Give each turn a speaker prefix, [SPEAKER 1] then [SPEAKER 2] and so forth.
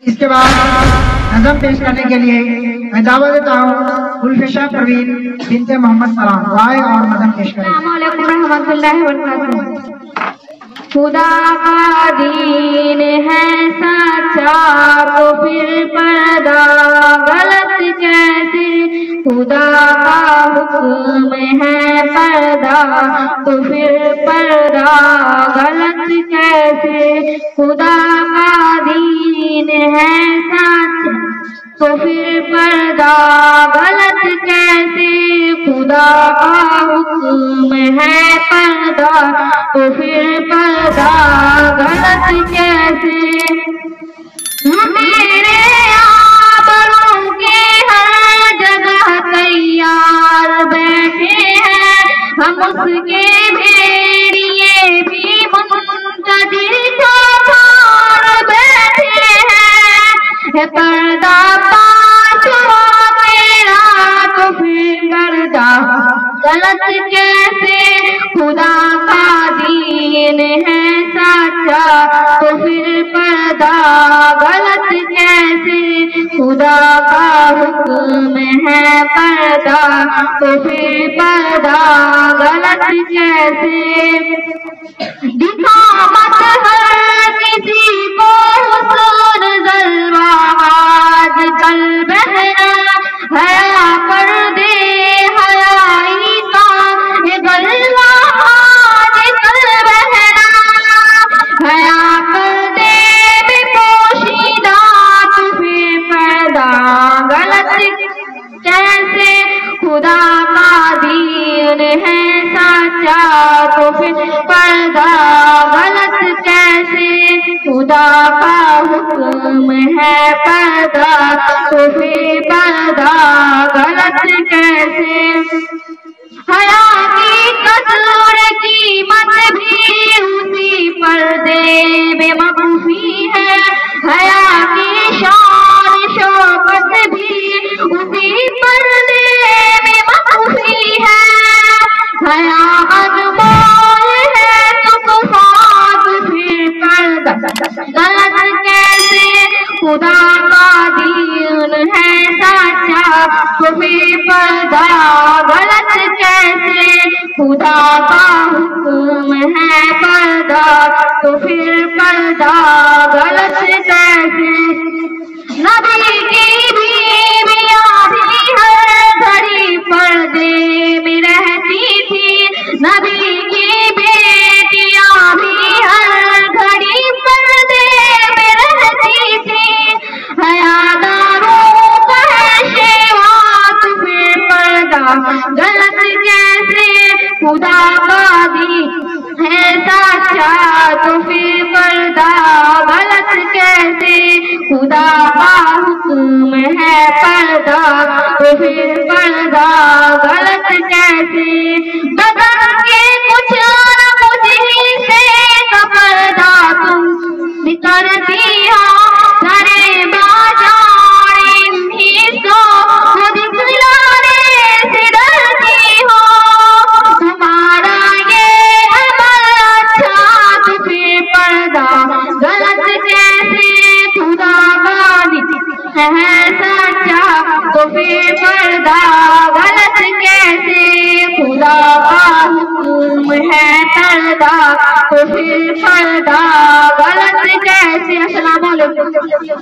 [SPEAKER 1] اس کے بعد نظم پیش کرنے کے لیے میں دعوت دیتا ہوں گلفشا پروین بنت محمد سلام رائے اور نظم پیش کریں۔
[SPEAKER 2] السلام علیکم رحمۃ اللہ وبرکاتہ۔ خدا کا دین ہے سچا تو پھر پردہ غلط کیسے، خدا کا حکم ہے پردہ تو پھر پردہ غلط کیسے، خدا کا دین ہے سچا تو پھر پردہ غلط کیسے، خدا کا حکم ہے پردہ تو پھر پردہ غلط کیسے۔ میرے آبروں کے ہر جگہ تیار بیٹھے ہیں، ہم اس کے بھیڑیے بھی منتظر چار بیٹھے ہیں، پردہ پاش ہو میرا تو پھر پردہ غلط کیسے، خدا کا دین ہے سچا تو پھر پردہ غلط کیسے، خدا کا حکم ہے پردہ تو پھر پردہ غلط کیسے۔ دکھا مت ہر کسی کو حسن جلوہ آج کل بہنا، حیا پردے حیائی کا یہ جلوہ آج کل بہنا، حیا پردے میں پوشیدہ تو پھر پردہ غلط کیسے، خدا کا دین ہے سچا تو پھر پردہ غلط کیسے، خدا کا حکم ہے پردہ تو پھر پردہ غلط کیسے۔ حیا کی قدر قیمت بھی اسی پردے میں مخفی ہے، حیا کی شان شوکت بھی اسی پردے میں مخفی ہے، حیا انمول ہے تو صفات پھر پردہ غلط کیسے، خدا کا دین ہے سچا تو پھر پردہ غلط کیسے، خدا کا حکم ہے پردہ تو پھر پردہ غلط کیسے۔ نبی کی بیویاں بھی ہر گھڑی پردے میں رہتی تھی، نبی کی بیٹیاں بھی ہر گھڑی پردے میں رہتی تھی، حیا داروں کا ہے شیوا تو پھر پردہ غلط کیسے، خدا کا دین ہے سچا تو پھر پردہ غلط کیسے، خدا کا حکم ہے پردہ تو پھر پردہ غلط کیسے۔ بدن کے کچھ نہ کچھ حصے کا پردہ تم کرتی ہو، سرے باجاڑ ان حصوں کو دکھلانے سے ڈرتی ہو، تمہارا یہ عمل اچھا تو پھر پردہ غلط کیسے، خدا کا دین ہے سچا تو پھر پردہ غلط کیسے، خدا کا حکم ہے پردہ تو پھر پردہ غلط کیسے۔ السلام علیکم۔